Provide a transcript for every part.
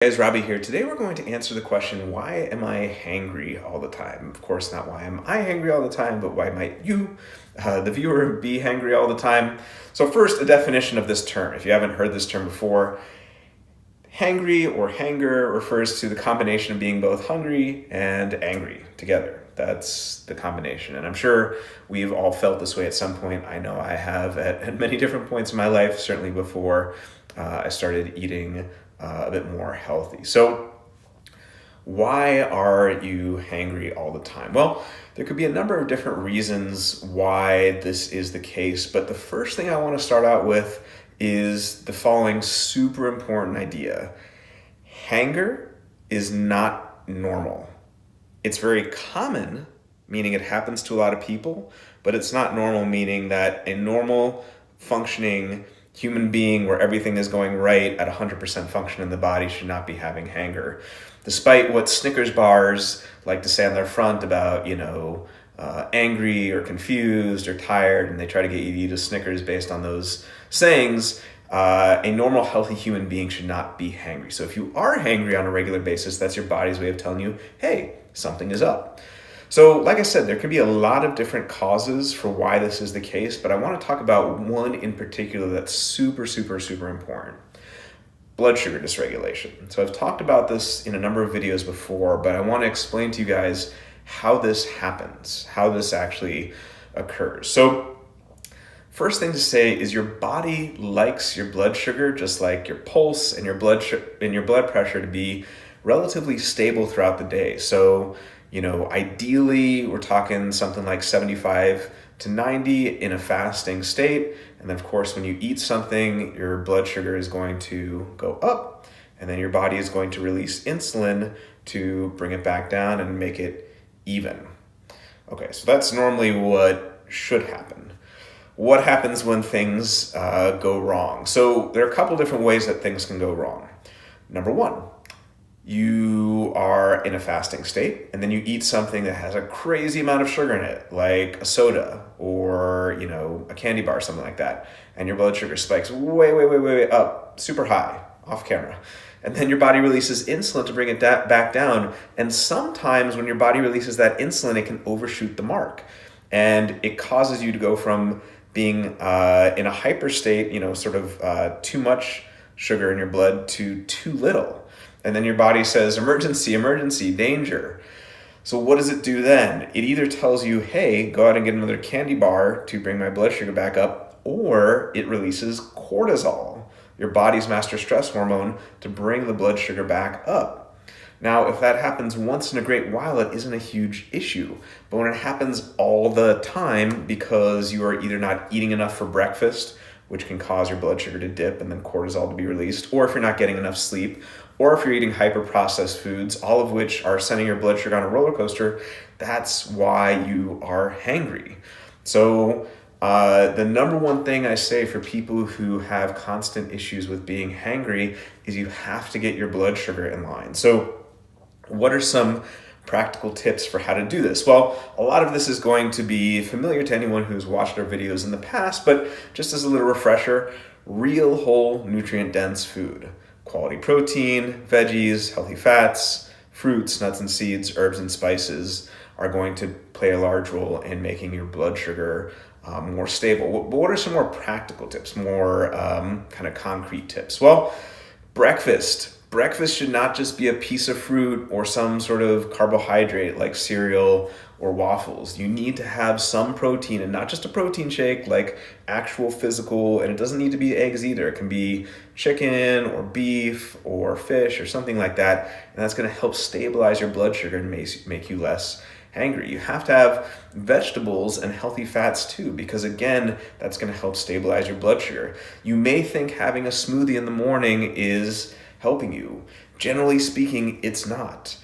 Hey guys, Robbie here. Today we're going to answer the question, why am I hangry all the time? Of course, not why am I hangry all the time, but why might you, the viewer, be hangry all the time? So first, a definition of this term. If you haven't heard this term before, hangry or hanger refers to the combination of being both hungry and angry together. That's the combination. And I'm sure we've all felt this way at some point. I know I have at many different points in my life, certainly before I started eating a bit more healthy. So why are you hangry all the time? Well, there could be a number of different reasons why this is the case, but the first thing I want to start out with is the following super important idea. Hanger is not normal. It's very common, meaning it happens to a lot of people, but it's not normal, meaning that a normal functioning human being where everything is going right at 100% function in the body should not be having hanger. Despite what Snickers bars like to say on their front about, angry or confused or tired, and they try to get you to eat a Snickers based on those sayings, a normal, healthy human being should not be hangry. So if you are hangry on a regular basis, that's your body's way of telling you, hey, something is up. So like I said, there can be a lot of different causes for why this is the case, but I want to talk about one in particular that's super, super, super important. Blood sugar dysregulation. So I've talked about this in a number of videos before, but I want to explain to you guys how this happens, how this actually occurs. So first thing to say is your body likes your blood sugar, just like your pulse and your blood pressure, to be relatively stable throughout the day. So ideally, we're talking something like 75 to 90 in a fasting state. And then, of course, when you eat something, your blood sugar is going to go up. And then your body is going to release insulin to bring it back down and make it even. Okay, so that's normally what should happen. What happens when things go wrong? So there are a couple different ways that things can go wrong. Number one, you are in a fasting state and then you eat something that has a crazy amount of sugar in it, like a soda or, a candy bar, something like that. And your blood sugar spikes way up, super high, off camera. And then your body releases insulin to bring it back down. And sometimes when your body releases that insulin, it can overshoot the mark. And it causes you to go from being in a hyper state, too much sugar in your blood to too little. And then your body says, emergency, danger. So what does it do then? It either tells you, hey, go out and get another candy bar to bring my blood sugar back up, or it releases cortisol, your body's master stress hormone, to bring the blood sugar back up. Now, if that happens once in a great while, it isn't a huge issue. But when it happens all the time because you are either not eating enough for breakfast, which can cause your blood sugar to dip and then cortisol to be released, or if you're not getting enough sleep, or if you're eating hyper-processed foods, all of which are sending your blood sugar on a roller coaster, that's why you are hangry. So the number one thing I say for people who have constant issues with being hangry is you have to get your blood sugar in line. So what are some practical tips for how to do this? Well, a lot of this is going to be familiar to anyone who's watched our videos in the past, but just as a little refresher, real whole nutrient-dense food. Quality protein, veggies, healthy fats, fruits, nuts and seeds, herbs and spices are going to play a large role in making your blood sugar more stable. But what are some more practical tips, more kind of concrete tips? Well, breakfast. Breakfast should not just be a piece of fruit or some sort of carbohydrate like cereal or waffles. You need to have some protein, and not just a protein shake, like actual physical, and it doesn't need to be eggs either. It can be chicken or beef or fish or something like that, and that's going to help stabilize your blood sugar and make you less hangry. You have to have vegetables and healthy fats too, because again, that's going to help stabilize your blood sugar. You may think having a smoothie in the morning is helping you. Generally speaking, it's not.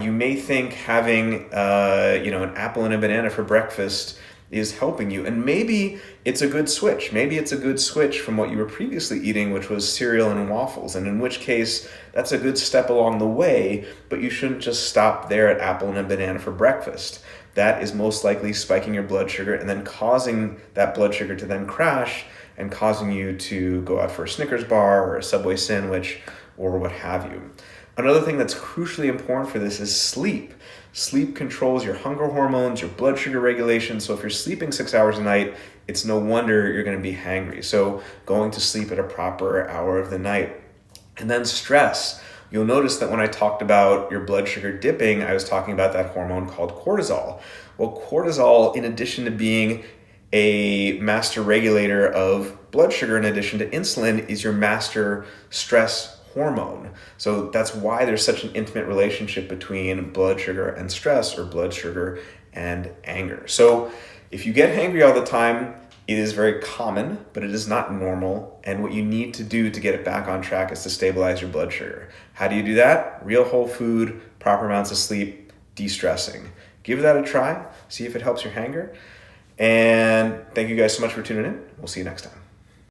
You may think having an apple and a banana for breakfast is helping you, and maybe it's a good switch. Maybe it's a good switch from what you were previously eating, which was cereal and waffles, and in which case that's a good step along the way, but you shouldn't just stop there at apple and a banana for breakfast. That is most likely spiking your blood sugar and then causing that blood sugar to then crash and causing you to go out for a Snickers bar or a Subway sandwich or what have you. Another thing that's crucially important for this is sleep. Sleep controls your hunger hormones, your blood sugar regulation. So if you're sleeping 6 hours a night, it's no wonder you're going to be hangry. So going to sleep at a proper hour of the night. And then stress. You'll notice that when I talked about your blood sugar dipping, I was talking about that hormone called cortisol. Well, cortisol, in addition to being a master regulator of blood sugar, in addition to insulin, is your master stress hormone. So that's why there's such an intimate relationship between blood sugar and stress, or blood sugar and anger. So if you get hangry all the time, it is very common, but it is not normal. And what you need to do to get it back on track is to stabilize your blood sugar. How do you do that? Real whole food, proper amounts of sleep, de-stressing. Give that a try. See if it helps your hanger. And thank you guys so much for tuning in. We'll see you next time.